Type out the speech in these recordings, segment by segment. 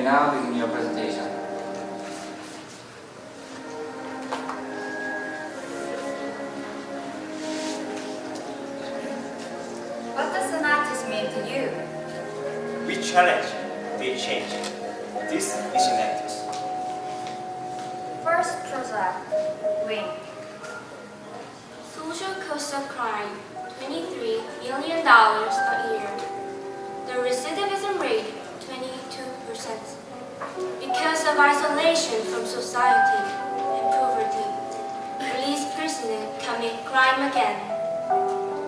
may now begin your presentation. What does an artist mean to you? We challenge, we change. This is an artist. First project, Wing. Social cost of crime, $23 million a year. The recidivism rate, 22%. Because of isolation from society and poverty, released prisoners commit crime again.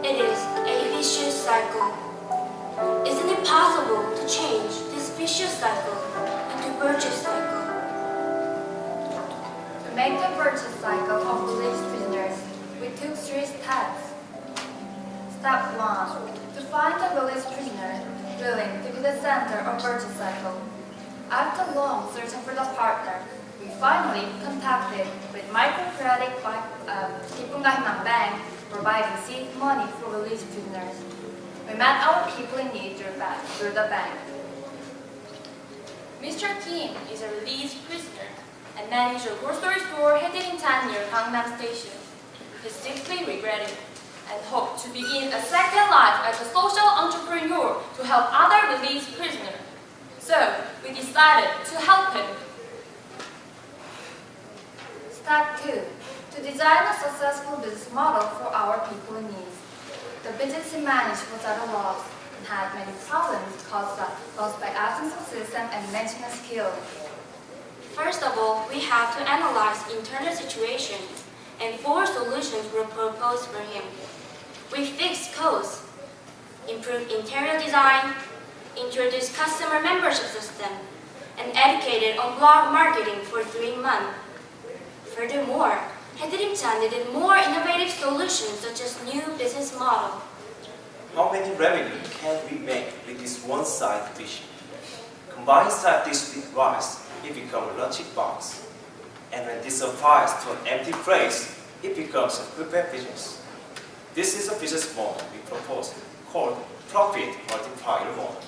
It is a vicious cycle. Isn't it possible to change this vicious cycle into virtuous cycle? To make the virtuous cycle of released prisoners, we took 3 steps. Step 1. To find a released prisoner willing to be the center of virtuous cycle. After long searching for the partner, we finally contacted with microcredit 기쁨과 희망 Bank, providing seed money for released prisoners. We met our people in need through the bank. Mr. Kim is a released prisoner and manages a grocery store headed in town near Gangnam Station. He deeply regretted and hoped to begin a second life as a social entrepreneur to help other released prisoners. So, we decided to help him. Step 2. To design a successful business model for our people in need. The business he managed was at a loss and had many problems caused by absence of system and management skills. First of all, we have to analyze internal situation, and 4 solutions were proposed for him. We fixed costs, improved interior design, introduced customer membership system, and educated on blog marketing for 3 months. Furthermore, Haedirim-chan needed more innovative solutions such as new business model. How many revenue can we make with this one-side dish? Combined side dish with rice, it becomes a lunch box. And when this applies to an empty place, it becomes a prepared business. This is a business model we propose called Profit Multiplier Model.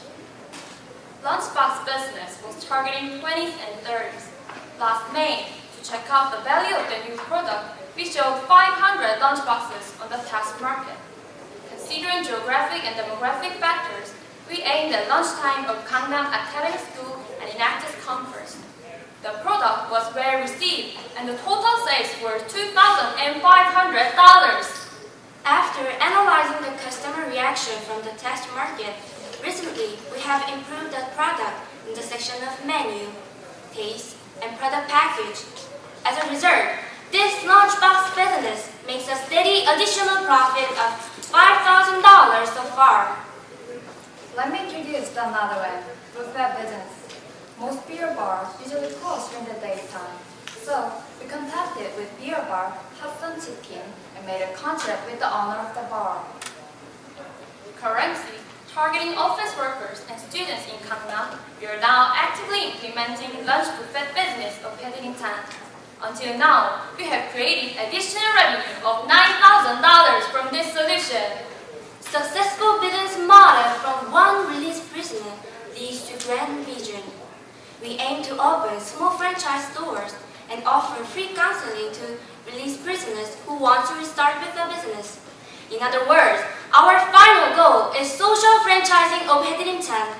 Lunchbox business was targeting 20s and 30s. Last May, to check out the value of the new product, we showed 500 lunchboxes on the test market. Considering geographic and demographic factors, we aimed at lunchtime of Gangnam Academic School and enacted comfort. The product was well received, and the total sales were $2,500. After analyzing the customer reaction from the test market, recently we have improved the product in the section of menu, taste, and product package. As a result, this lunchbox business makes a steady additional profit of $5,000 so far. Let me introduce another one, buffet business. Most beer bars usually close during the daytime, so we contacted with beer bar Hudson Chicken and made a contract with the owner of the bar. Currently, targeting office workers and students in Gangnam, we are now actively implementing lunch buffet business of Haedirim-chan. Until now, we have created additional revenue of $9,000 from this solution. Successful business model from one released prisoner leads to grand vision. We aim to open small franchise stores and offer free counseling to released prisoners who want to restart with a business. In other words, our final goal is social franchising of Haedirim-chan.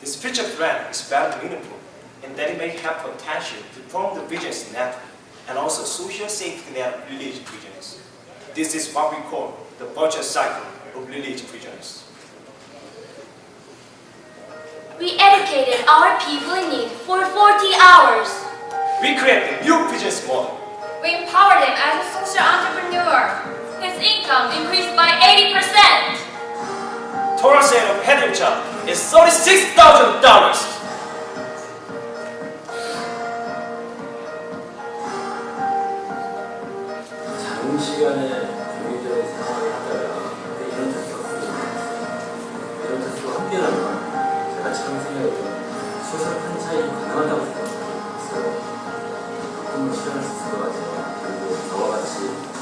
This future plan is very meaningful in that it may have potential to form the business network and also social safety net of released prisoners. This is what we call the virtuous cycle of released prisoners. We educated our people in need for 40 hours. We created a new business model. We empowered him as a social entrepreneur. His income increased by 80%. Total sale of Haedirim-chan is $36,000. 장시간의 경제적인 생활을 하다가 이런 테스트가 생겼어요. 이런 테스트가 함께라면 제가 처음 생각했던 소셜 프랜차이즈 가능하다고 생각했어요. 꿈을 실현할 수 있을 것 같아요. 그리고 저와 같이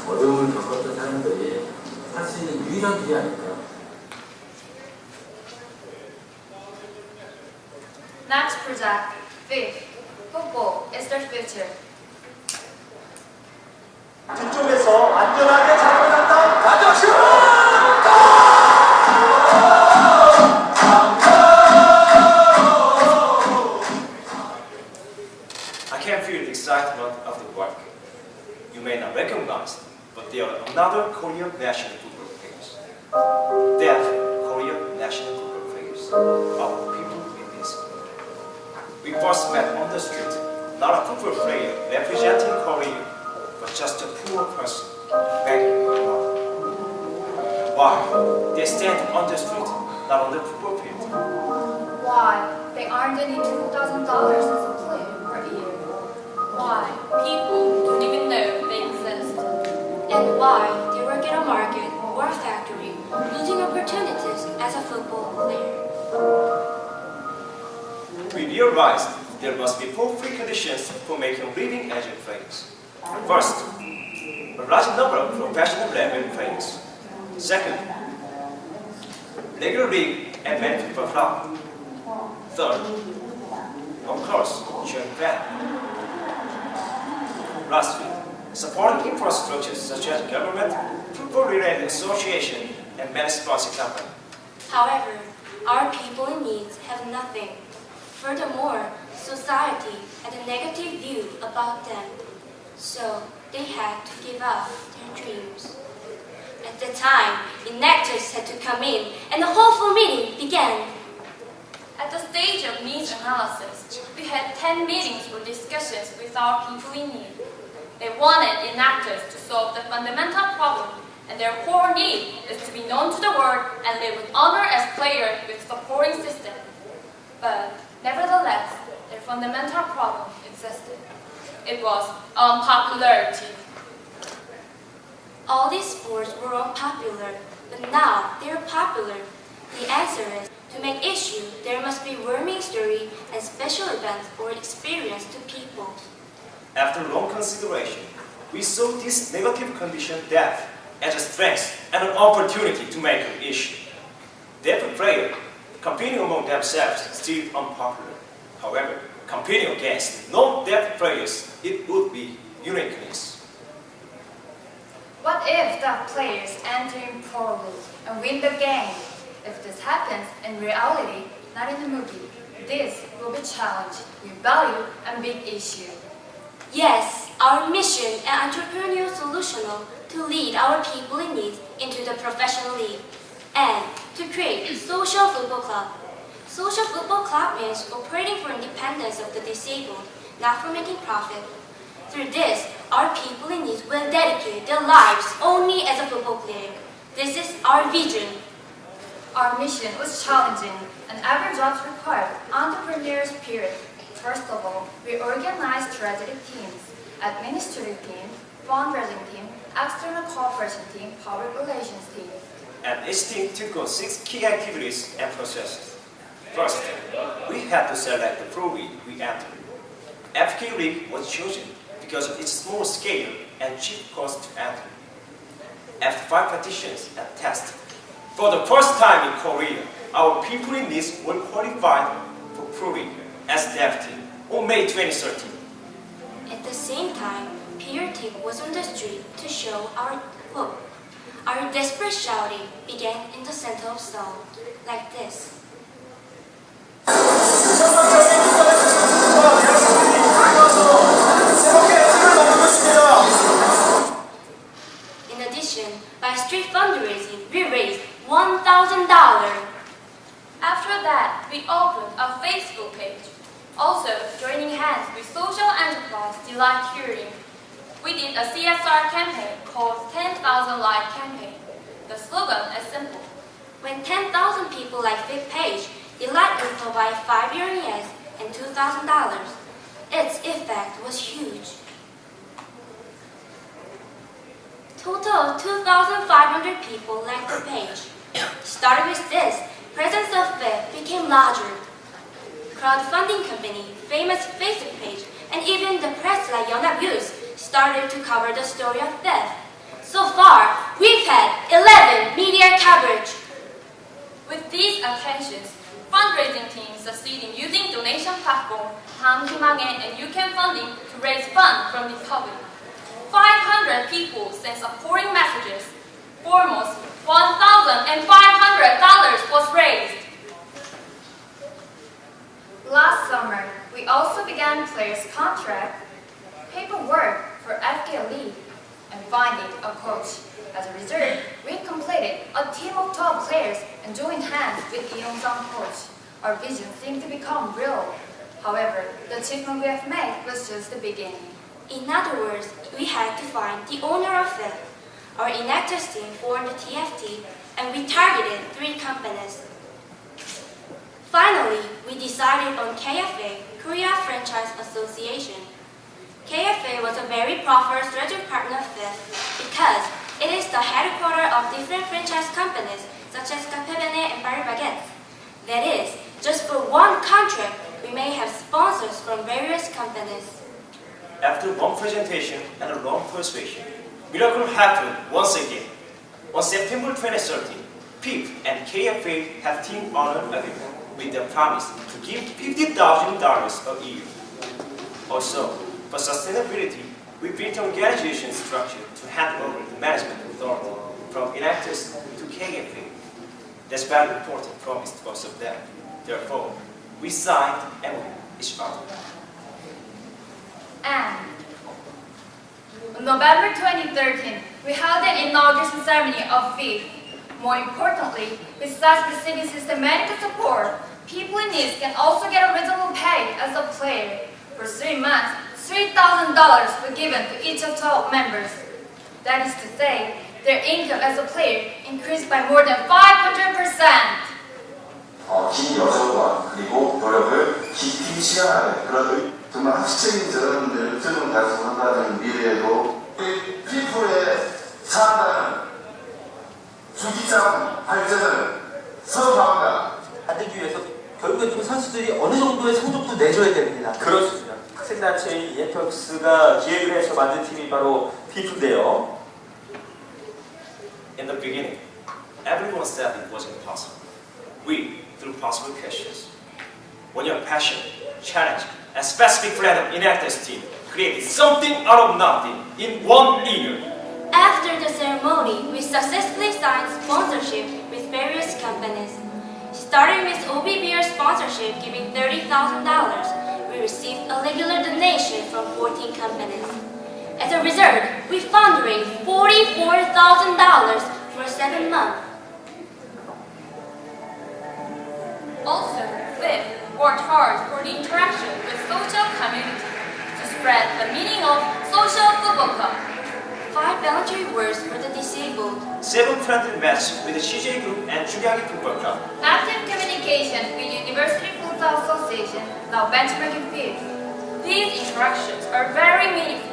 어려움을 겪었던 사람들이 할 수 있는 유일한 길이 아닐까. Next project, fifth. Football is their future. 뒤쪽에서 안전하게 잡고 난다. 가져 슛! I can feel the excitement of the work. You may not recognize them, but they are another Korean national football players. They are Korean national football players. Our people in this. We first met on the street, not a football player representing Korea, but just a poor person begging for money. Why? They stand on the street, not on the football field. Why? They aren't earning $2,000 as a player per year. Why? People don't even know they exist. And why they work in a market or a factory, losing opportunities as a football player. We realized there must be four preconditions for making a living as a players. First, a large number of professional level players. Second, regular league and many people club. Third, of course, sharing fan. Lastly, supporting infrastructures such as government, football-related association, and many sponsor companies. However, our people in need have nothing. Furthermore, society had a negative view about them, so they had to give up their dreams. At the time, enactors had to come in, and the hopeful meeting began. At the stage of needs analysis, we had 10 meetings or discussions with our people in need. They wanted enactors to solve the fundamental problem, and their core need is to be known to the world and live with honor as players with supporting system. But nevertheless, their fundamental problem existed. It was unpopularity. All these sports were unpopular, but now they are popular. The answer is, to make issue, there must be warming story and special events or experience to people. After long consideration, we saw this negative condition death as a strength and an opportunity to make an issue. Deaf players competing among themselves is still unpopular. However, competing against non-deaf players, it would be uniqueness. What if the players enter in poorly and win the game? If this happens in reality, not in the movie, this will be challenged with value and big issue. Yes, our mission and entrepreneurial solution to lead our people in need into the professional league and to create a social football club. Social football club means operating for independence of the disabled, not for making profit. Through this, our people in need will dedicate their lives only as a football player. This is our vision. Our mission was challenging, and every job required entrepreneurial spirit. First of all, we organized strategic teams, administrative team, fundraising team, external cooperation team, public relations team. And each team took on 6 key activities and processes. First, we had to select the pro league we entered. FK League was chosen because of its small scale and cheap cost to enter. After 5 petitions and tests, for the first time in Korea, our people in need were qualified for Pro League as deaf team on May 2013. At the same time, peer team was on the street to show our hope. Our desperate shouting began in the center of Seoul, like this. In addition, by street fundraising, we raised $1,000. After that, we opened a Facebook page. Also, joining hands with social enterprise Delight Hearing. We did a CSR campaign called 10,000 Like Campaign. The slogan is simple. When 10,000 people like this page, Delight will provide 5 hearing aids and $2,000. Its effect was huge. Total of 2,500 people liked the page. Starting with this, presence of faith became larger. Crowdfunding company, famous Facebook page, and even the press like Yonhap News started to cover the story of theft. So far, we've had 11 media coverage. With these attentions, fundraising teams succeed in using donation platform Hanghimange and YouCan funding to raise funds from the public. 500 people sent supporting messages. Almost $1,500 was raised. Last summer, we also began players' contract, paperwork for FK League, and finding a coach. As a result, we completed a team of top players and joined hands with the Yongsan coach. Our vision seemed to become real. However, the achievement we have made was just the beginning. In other words, we had to find the owner of it. Our enactors team formed the TFT, and we targeted 3 companies. Finally, we decided on KFA, Korea Franchise Association. KFA was a very proper strategic partner fit because it is the headquarters of different franchise companies such as Capevene and Paris Baguettes. That is, just for one contract, we may have sponsors from various companies. After one presentation and a long persuasion, miracle happened once again. On September 2013, PIP and KFA have team honor agreement with the promise to give $50,000 a year. Also, for sustainability, we built an organization structure to hand over the management authority from enactors to KFA. That's very important promise to both of them. Therefore, we signed and each other. And on November 2013, we held an inauguration ceremony of FIF. More importantly, besides receiving systematic support, people in need can also get a reasonable pay as a player. For 3 months, $3,000 were given to each of top members. That is to say, their income as a player increased by more than 500%. 긴 여정과 그리고 노력을 깊이 시간하는 그런 정말 학생인 저런 젊은 달성한다는 미래에도 피부의 사안다는 주기장 발전을 선포합니다. 만들기 위해서 결국에 선수들이 어느 정도의 성적도 내줘야 됩니다. 그렇습니다. 학생단체인 EFX가 기획을 해서 만든 팀이 바로 피프인데요. In the beginning, everyone said it wasn't possible. We, through possible questions, when your passion, challenge, and specific plan of enactors team created something out of nothing in 1 year. After the ceremony, we successfully signed sponsorship with various companies. Starting with OB Beer sponsorship giving $30,000, we received a regular donation from 14 companies. As a result, we fundraised $44,000 for 7 months. Also, FIF worked hard for the interaction with social community to spread the meaning of social football club. 5 voluntary works for the disabled. 7 friendly matches with the CJ Group and Juliagi Football Club. Active communication with University Futsal Association, now benchmarking FIF. These interactions are very meaningful.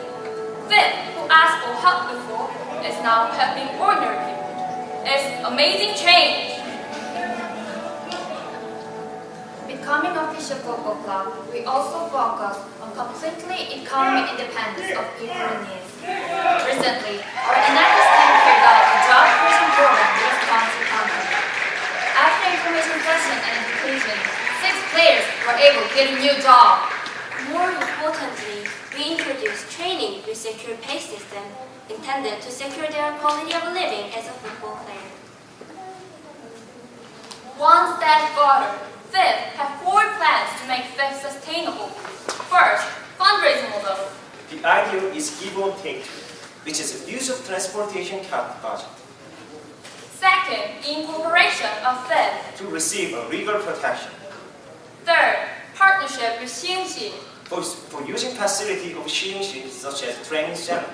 FIF, who asked for help before, is now helping ordinary people. It's amazing change. Becoming an official football club, we also focus on completely economic independence of people in need. Recently, our enactors team carried out a job creation program with Wisconsin County. After information session and education, 6 players were able to get a new job. More importantly, we introduced training with secure pay system intended to secure their quality of living as a football player. One step further, FIF have 4 plans to make FIF sustainable. First, fundraising model. The idea is give or take, which is the use of transportation cut budget Second, the incorporation of FIF. to receive a legal protection. Third, partnership with Xingxi. For using facility of Xingxi such as training center.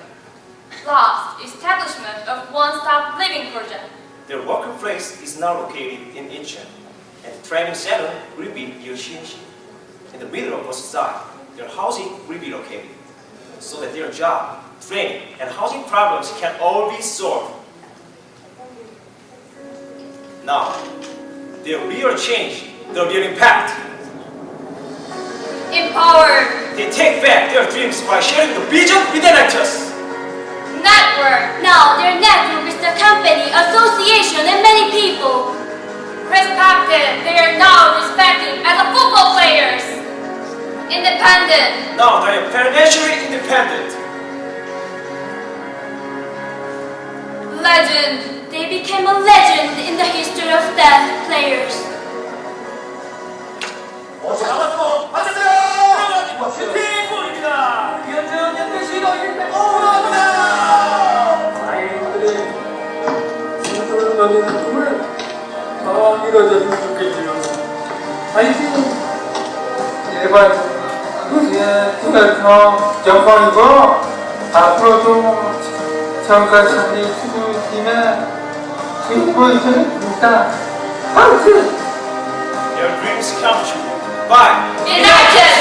Last, establishment of one-stop living project. Their workplace is now located in Incheon, and the training center will be near Xingxi. In the middle of both sides, their housing will be located, so that their job, training, and housing problems can all be solved. Now, their real change, their real impact. Empowered. They take back their dreams by sharing the vision with the actors. Network. Now their network is the company, association, and many people. Respected. market, they are now respected as a football players. Independent. Now they are financially independent. Legend. They became a legend in the history of deaf players. 잡았고 맞았어요. 슈팅골입니다. 이현준 연대시도 아이들의 생각을 가진 꿈을 다 이루어졌으면 좋겠네요. 파이팅! 제발 그게 영광이고 앞으로도 저가 자기 축구팀의 최고입니다. 파이팅! Your dreams come true. Bye. United.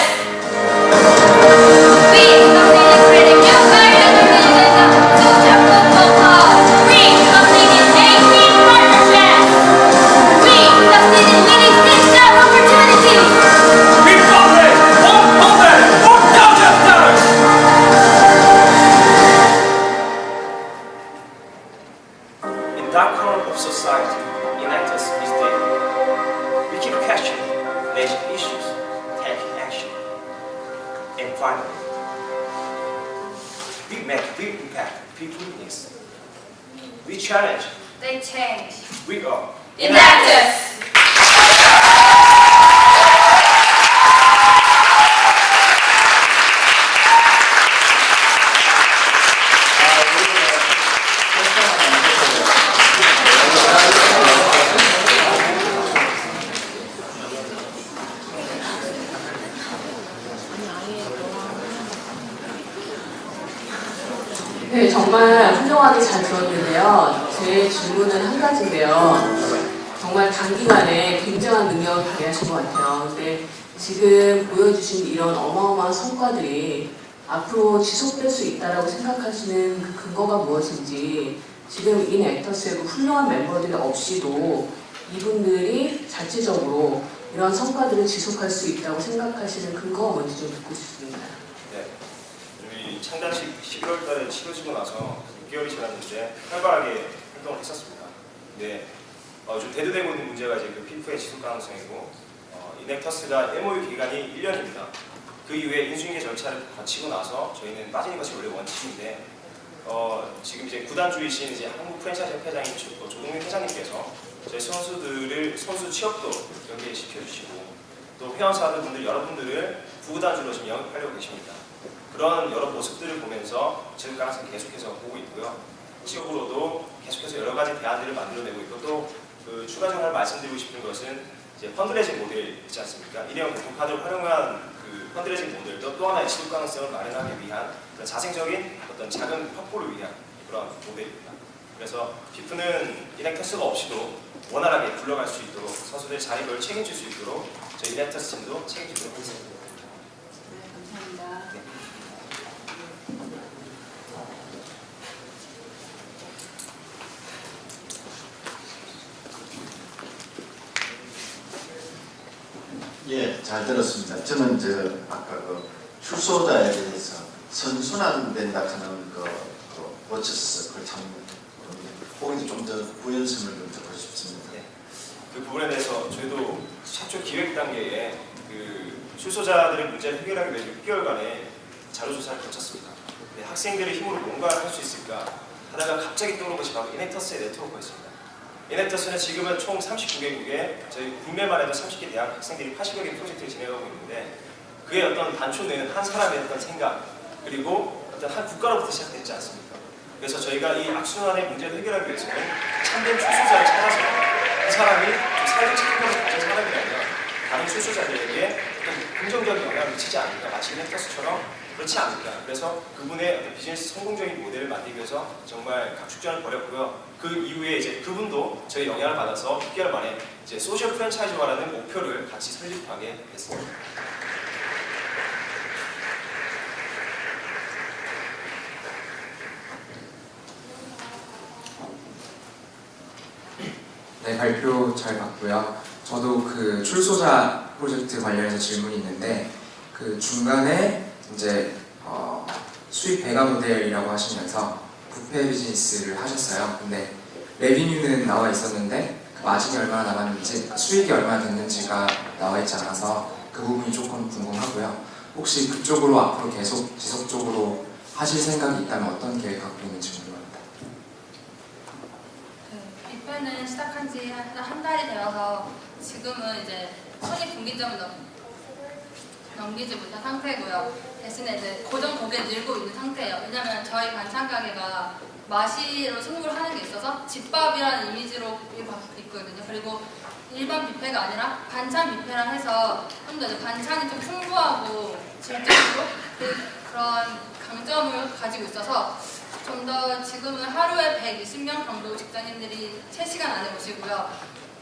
We succeeded creating new players and organization social football club. We succeeded 18 partnerships. We succeeded winning 6 job opportunities. We publish $1,000. In that corner of society, United is there. We keep questioning, raising issues, taking action. And finally, we make big impact people needs. We challenge, They change. we are United. 네, 정말 훌륭하게 잘 들었는데요. 제 질문은 한 가지인데요. 정말 단기간에 굉장한 능력을 발휘하신 것 같아요. 근데 지금 보여주신 이런 어마어마한 성과들이 앞으로 지속될 수 있다고 생각하시는 그 근거가 무엇인지, 지금 인 액터스의 그 훌륭한 멤버들이 없이도 이분들이 자체적으로 이런 성과들을 지속할 수 있다고 생각하시는 근거가 뭔지 좀 듣고 싶습니다. 네. 우리 창단식 11월 달에 치러지고 나서 6개월이 지났는데 활발하게 활동을 했었습니다. 네. 좀 대두되고 있는 문제가 이제 그 피프의 지속 가능성이고, 이넥터스가 MOU 기간이 1년입니다. 그 이후에 인수인계 절차를 거치고 나서 저희는 빠지는 것이 원래 원칙인데, 지금 이제 구단주이신 이제 한국 프랜차이즈 협회장인 조동민 회장님께서 저희 선수들을 선수 취업도 연계시켜주시고, 또 회원사분들 여러분들을 구구단주로 지금 영입하려고 계십니다. 그런 여러 모습들을 보면서 지금 가능성 계속해서 보고 있고요. 취업으로도 계속해서 여러 가지 대안들을 만들어내고 있고, 또 그 추가적으로 말씀드리고 싶은 것은 이제 펀드레이징 모델 있지 않습니까? 일회용 교통카드를 활용한 그 펀드레이징 모델도 또 하나의 지속 가능성을 마련하기 위한 자생적인 어떤 작은 확보를 위한 그런 모델입니다. 그래서 피프는 이넥터스가 없이도 원활하게 굴러갈 수 있도록 선수들의 자립을 책임질 수 있도록 저희 이넥터스 팀도 책임지도록 하겠습니다. 네, 감사합니다. 네. 예, 잘 들었습니다. 저는 아까 그 출소자에 대해서 선순환된다 하는 워처스 그걸 참 거기도 좀 더 부연성을 좀 듣고 싶습니다. 네. 그 부분에 대해서 저희도 최초 기획 단계에 그 출소자들의 문제를 해결하기 위해 6개월간의 자료조사를 거쳤습니다. 네, 학생들의 힘으로 뭔가 할 수 있을까 하다가 갑자기 떠오른 것이 바로 이넥터스의 네트워크였습니다. 이넥터스는 지금은 총 39개국에 저희 국내만 해도 30개 대학 학생들이 80여 개 프로젝트를 진행하고 있는데, 그의 어떤 단초는 한 사람의 어떤 생각, 그리고 어떤 한 국가로부터 시작되지 않습니까? 그래서 저희가 이 악순환의 문제를 해결하기 위해서는 참된 출소자를 찾아서 그 사람이 좀 사회적 책임감을 가진 사람이라면 다른 출소자들에게 어떤 긍정적인 영향을 미치지 않을까, 마치 이넥터스처럼 그렇지 않을까. 그래서 그분의 어떤 비즈니스 성공적인 모델을 만들기 위해서 정말 각축전을 벌였고요. 그 이후에 이제 그분도 저희 영향을 받아서 6개월 만에 이제 소셜 프랜차이즈화라는 목표를 같이 설립하게 됐습니다. 네, 발표 잘 봤고요. 저도 그 출소자 프로젝트 관련해서 질문이 있는데, 그 중간에 이제 수익 배가 모델이라고 하시면서 부패 비즈니스를 하셨어요. 근데 레비뉴는 나와 있었는데 그 마진이 얼마나 남았는지, 수익이 얼마나 됐는지가 나와 있지 않아서 그 부분이 조금 궁금하고요. 혹시 그쪽으로 앞으로 계속 지속적으로 하실 생각이 있다면 어떤 계획 갖고 있는지 궁금합니다. 뷔페는 시작한 지 한 달이 되어서 지금은 이제 손익분기점을 넘기지 못한 상태고요. 대신에 이제 고정 고객 늘고 있는 상태예요. 왜냐면 저희 반찬 가게가 맛이로 승부를 하는 게 있어서 집밥이라는 이미지로 있거든요. 그리고 일반 뷔페가 아니라 반찬 뷔페라 해서 좀 더 반찬이 좀 풍부하고 질적으로 그런 강점을 가지고 있어서 좀 더 지금은 하루에 120명 정도 직장인들이 3시간 안에 오시고요.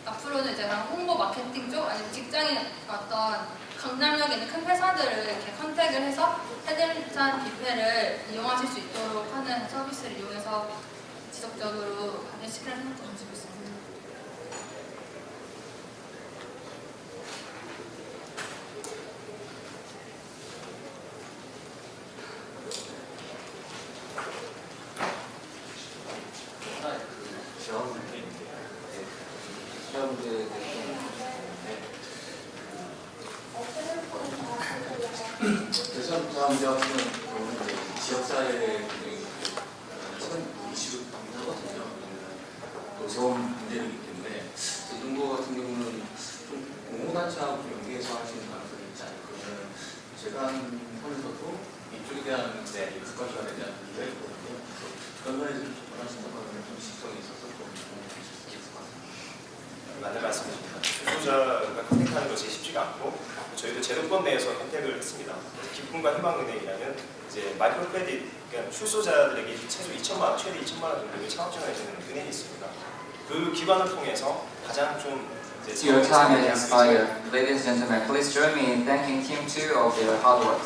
앞으로는 이제 홍보 마케팅 쪽 아니면 직장인 어떤 강남역에 있는 큰 회사들을 이렇게 컨택을 해서 해들잔 뷔페를 이용하실 수 있도록 하는 서비스를 이용해서 지속적으로 발전시키는 생각도 가지고 있습니다. 대전자문제 같은 경우는 지역사회의 큰 이슈로 하거든요. 노세원 문제이기 때문에 이런 거 같은 경우는 좀 공공단체하고 연계해서 할 수 있는 가능성이 있지 않을까. 제가 하면서도 이쪽에 대한 국가기관에 대한 이해가 있거든요. 그런 면에서 좀 접근하신다고 하면 좀 시성이 있어서 좀 도움이 되실 수 있을 것 같습니다. 맞는 말씀이십니다. 출소자가 컨택하는 것이 쉽지가 않고 저희도 제도권 내에서 컨택을 했습니다. 기쁨과 희망은행이라는 이제 마이크로 크레딧, 그러니까 출소자들에게 최소 2천만 원, 최대 2천만 원 정도의 창업 지원을 해주는 은행이 있습니다. 그 기관을 통해서 가장 좀 Your time has expired. Ladies and gentlemen, please join me in thanking Team 2 of their hard work.